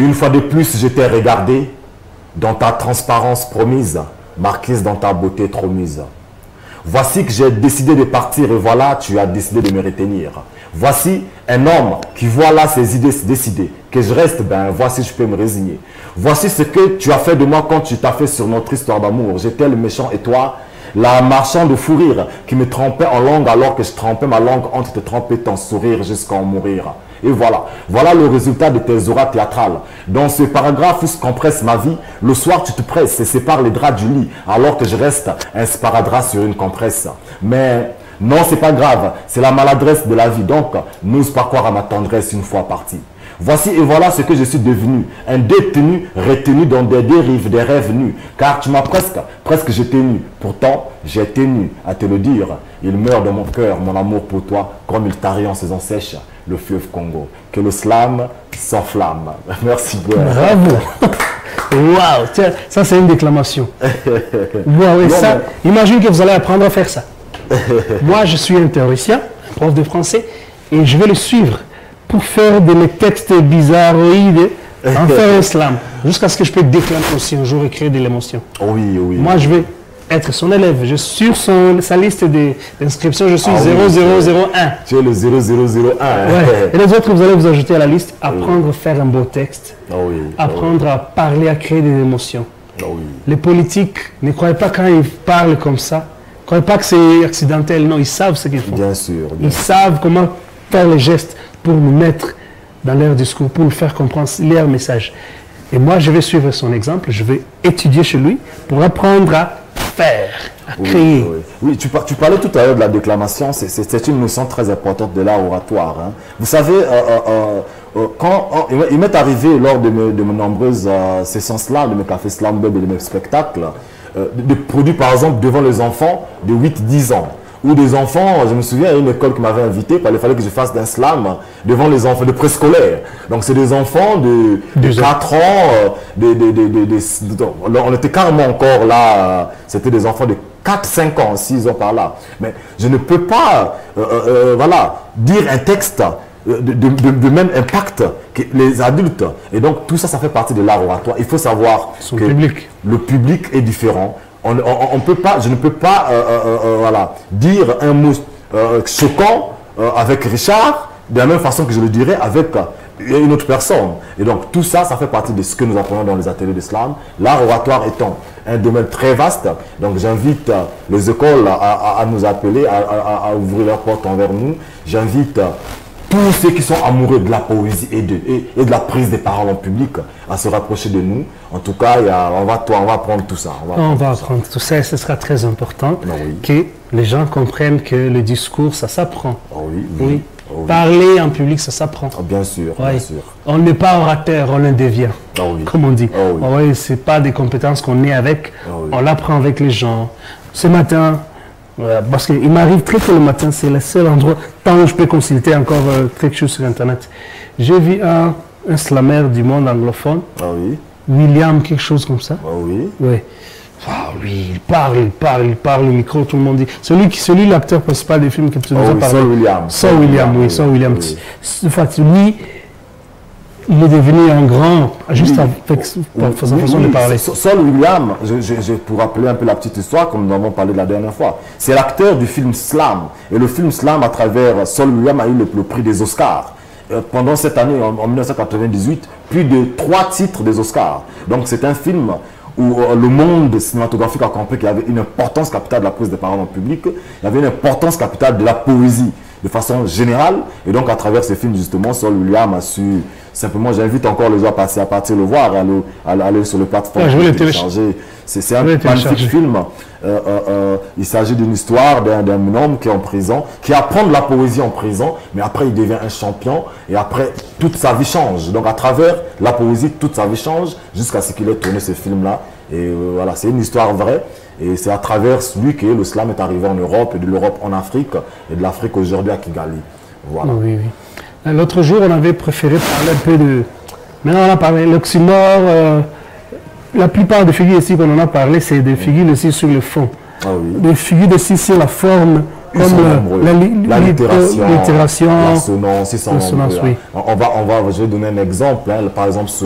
Une fois de plus, je t'ai regardé dans ta transparence promise, marquise dans ta beauté trop mise. Voici que j'ai décidé de partir et voilà, tu as décidé de me retenir. Voici un homme qui voit là ses idées se décider. Que je reste, ben voici je peux me résigner. Voici ce que tu as fait de moi quand tu t'as fait sur notre histoire d'amour. J'étais le méchant et toi, la marchande de fou rire qui me trempait en langue alors que je trempais ma langue entre te tremper ton sourire jusqu'à en mourir. Et voilà, voilà le résultat de tes auras théâtrales. Dans ce paragraphe où se compresse ma vie, le soir tu te presses et sépares les draps du lit alors que je reste un sparadrap sur une compresse. Mais non, c'est pas grave, c'est la maladresse de la vie, donc n'ose pas croire à ma tendresse une fois partie. Voici et voilà ce que je suis devenu, un détenu retenu dans des dérives, des rêves nus, car tu m'as presque jeté nu. Pourtant, j'ai tenu à te le dire, il meurt dans mon cœur, mon amour pour toi, comme il tarit en saison sèche, le fleuve Congo. Que le slam s'enflamme. Merci beaucoup. Bravo. Waouh, tiens, ça c'est une déclamation. Wow, et ça, imagine que vous allez apprendre à faire ça. Moi, je suis un théoricien, prof de français, et je vais le suivre pour faire des textes bizarroïdes, en faire un slam, jusqu'à ce que je puisse déclamer aussi un jour et créer de l'émotion. Oui, oui. Moi, je vais être son élève. Je suis sur sa liste d'inscription, je suis 0001. Tu es le 0001. Ouais. Et les autres, vous allez vous ajouter à la liste, apprendre à faire un beau texte, apprendre à parler, à créer des émotions. Les politiques, ne croyez pas quand ils parlent comme ça, ne croyez pas que c'est accidentel, non, ils savent ce qu'ils font. Bien sûr. Ils savent comment faire les gestes pour nous mettre dans leur discours, pour nous faire comprendre leur message. Et moi, je vais suivre son exemple, je vais étudier chez lui pour apprendre à faire, à créer. Oui, tu parlais tout à l'heure de la déclamation, c'est une notion très importante de l'art oratoire. Hein. Vous savez, il m'est arrivé lors de mes nombreuses sessions slam, de mes cafés slam web et de mes spectacles, de produire par exemple devant les enfants de 8-10 ans. Ou des enfants, je me souviens, à une école qui m'avait invité, il fallait que je fasse un slam devant les enfants de préscolaire. Donc c'est des enfants de 4 ans, on était carrément encore là, c'était des enfants de 4-5 ans, 6 ans par là. Mais je ne peux pas dire un texte de même impact que les adultes. Et donc tout ça, ça fait partie de l'art oratoire. Il faut savoir que le public est différent. On peut pas, je ne peux pas dire un mot choquant avec Richard de la même façon que je le dirais avec une autre personne. Et donc tout ça, ça fait partie de ce que nous apprenons dans les ateliers d'islam. L'art oratoire étant un domaine très vaste, donc j'invite les écoles à nous appeler, à ouvrir leurs portes envers nous. J'invite tous ceux qui sont amoureux de la poésie et de la prise des paroles en public à se rapprocher de nous. En tout cas, on va apprendre tout ça. On va apprendre tout ça et ce sera très important que les gens comprennent que le discours, ça s'apprend. Oui. Parler en public, ça s'apprend. Bien sûr, bien sûr. On n'est pas orateur, on le devient, comme on dit. Ce n'est pas des compétences qu'on est avec, on l'apprend avec les gens. Ce matin, parce qu'il m'arrive très tôt le matin, c'est le seul endroit tant où je peux consulter encore quelque chose sur Internet. J'ai vu un slammer du monde anglophone, William, quelque chose comme ça. Oui, il parle, le micro, tout le monde dit. Celui l'acteur principal des films que tu nous as parlé. Saul William. Lui, il est devenu un grand, juste avec sa façon de parler. Saul William, pour rappeler un peu la petite histoire, comme nous avons parlé la dernière fois, c'est l'acteur du film Slam. Et le film Slam, à travers Saul William, a eu le prix des Oscars. Pendant cette année, en 1998, plus de 3 titres des Oscars. Donc c'est un film où le monde cinématographique a compris qu'il y avait une importance capitale de la prise de parole en public, il y avait une importance capitale de la poésie de façon générale, et donc à travers ces films justement, Saul William a su, simplement j'invite encore les gens à partir le voir, à aller sur le plateforme, télécharger. C'est un magnifique film, il s'agit d'une histoire d'un homme qui est en prison, qui apprend de la poésie en prison, mais après il devient un champion, et après toute sa vie change, donc à travers la poésie, toute sa vie change, jusqu'à ce qu'il ait tourné ce film-là, et voilà, c'est une histoire vraie. Et c'est à travers lui que le slam est arrivé en Europe, et de l'Europe en Afrique, et de l'Afrique aujourd'hui à Kigali. Voilà. Oui. L'autre jour, on avait préféré parler un peu de... Maintenant, on a parlé de l'oxymore. La plupart des figures ici qu'on en a parlé, c'est des figures aussi sur le fond. Des figures aussi sur la forme, comme la littération, l'assonance, je vais donner un exemple. Par exemple,